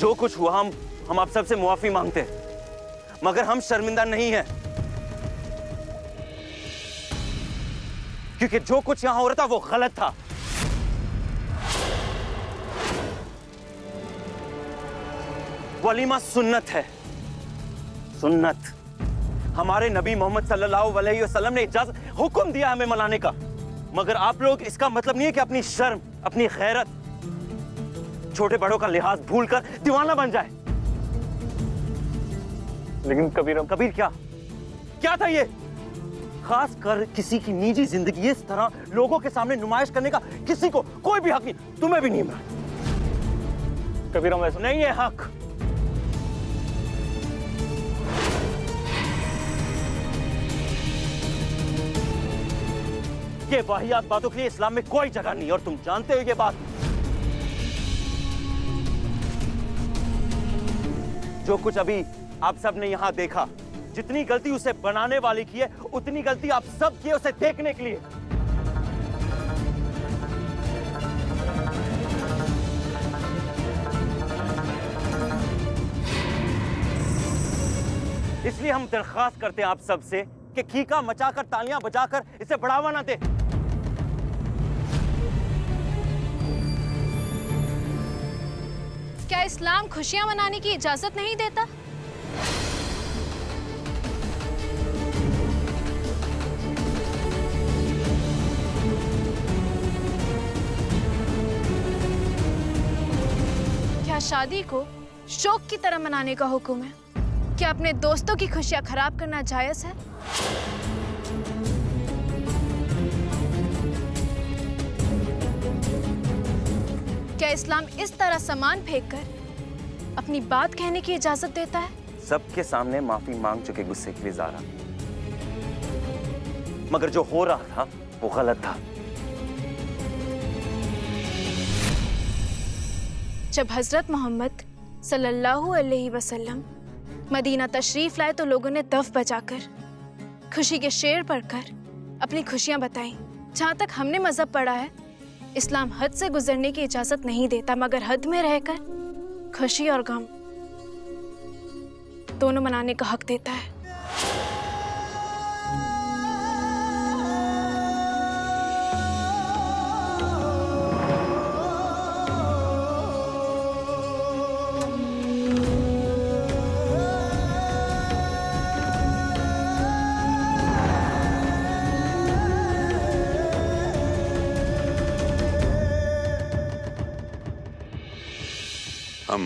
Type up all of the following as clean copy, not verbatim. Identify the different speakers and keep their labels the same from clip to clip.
Speaker 1: जो कुछ हुआ हम आप सबसे मुआफी मांगते हैं, मगर हम शर्मिंदा नहीं हैं, क्योंकि जो कुछ यहां हो रहा था वो गलत था। वलीमा सुन्नत है, सुन्नत। हमारे नबी मोहम्मद सल्लल्लाहु अलैहि वसल्लम ने इजाजत, हुक्म दिया हमें मनाने का, मगर आप लोग, इसका मतलब नहीं है कि अपनी शर्म, अपनी गैरत, छोटे बड़ों का लिहाज भूलकर दीवाना बन जाए।
Speaker 2: लेकिन
Speaker 1: कबीर क्या था ये? खास कर किसी की निजी जिंदगी इस तरह लोगों के सामने नुमाइश करने का किसी को कोई भी हक नहीं, तुम्हें भी नहीं मिला।
Speaker 2: कबीर हम ऐसा
Speaker 1: नहीं है हक। ये वाहियात बातों के लिए इस्लाम में कोई जगह नहीं, और तुम जानते हो ये बात। जो कुछ अभी आप सब ने यहां देखा, जितनी गलती उसे बनाने वाले की है, उतनी गलती आप सब की है उसे देखने के लिए। इसलिए हम दरख्वास्त करते हैं आप सब से कि खीका मचाकर, तालियां बजाकर इसे बढ़ावा ना दे।
Speaker 3: क्या इस्लाम खुशियां मनाने की इजाजत नहीं देता? क्या शादी को शौक की तरह मनाने का हुक्म है? क्या अपने दोस्तों की खुशियां खराब करना जायज है? क्या इस्लाम इस तरह सामान फेंककर अपनी बात कहने की इजाजत देता है?
Speaker 1: सबके सामने माफी मांग चुके गुस्से के लिए ज़ारा, मगर जो हो रहा था वो गलत था।
Speaker 3: जब हजरत मोहम्मद सल्लल्लाहु अलैहि वसल्लम मदीना तशरीफ लाए तो लोगों ने दफ बजाकर, खुशी के शेर पढ़कर अपनी खुशियां बताई। जहां तक हमने मजहब पढ़ा है, इस्लाम हद से गुजरने की इजाजत नहीं देता, मगर हद में रहकर खुशी और गम दोनों मनाने का हक देता है।
Speaker 4: हम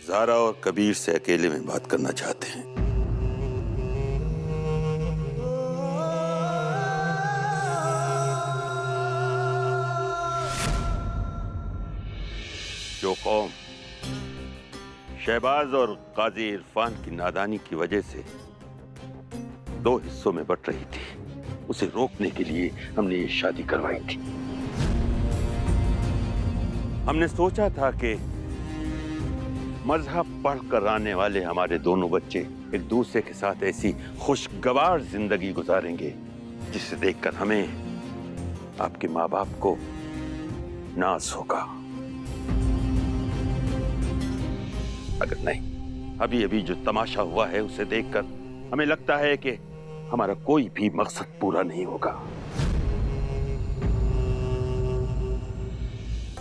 Speaker 4: ज़ारा और कबीर से अकेले में बात करना चाहते हैं। जो कौम शहबाज और काजी इरफान की नादानी की वजह से दो हिस्सों में बंट रही थी, उसे रोकने के लिए हमने ये शादी करवाई थी। हमने सोचा था कि मजहब पढ़कर आने वाले हमारे दोनों बच्चे एक दूसरे के साथ ऐसी खुशगवार जिंदगी गुजारेंगे जिसे देखकर हमें, आपके माँ बाप को नाज होगा। अगर नहीं, अभी अभी जो तमाशा हुआ है उसे देखकर हमें लगता है कि हमारा कोई भी मकसद पूरा नहीं होगा।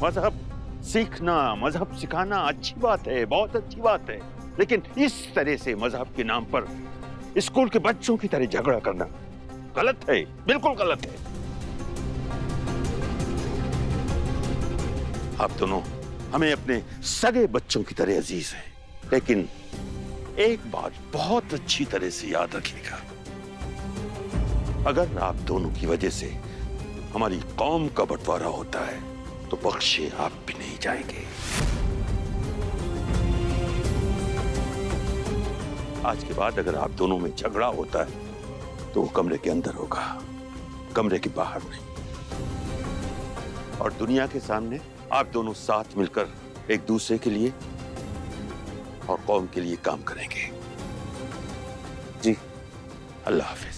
Speaker 4: मजहब सीखना, मजहब सिखाना अच्छी बात है, बहुत अच्छी बात है, लेकिन इस तरह से मजहब के नाम पर स्कूल के बच्चों की तरह झगड़ा करना गलत है, बिल्कुल गलत है। आप दोनों हमें अपने सगे बच्चों की तरह अजीज हैं, लेकिन एक बात बहुत अच्छी तरह से याद रखिएगा, अगर आप दोनों की वजह से हमारी कौम का बंटवारा होता है तो बख्शे आप भी नहीं जाएंगे। आज के बाद अगर आप दोनों में झगड़ा होता है तो वो कमरे के अंदर होगा, कमरे के बाहर नहीं। और दुनिया के सामने आप दोनों साथ मिलकर एक दूसरे के लिए और कौम के लिए काम करेंगे। जी, अल्लाह हाफिज।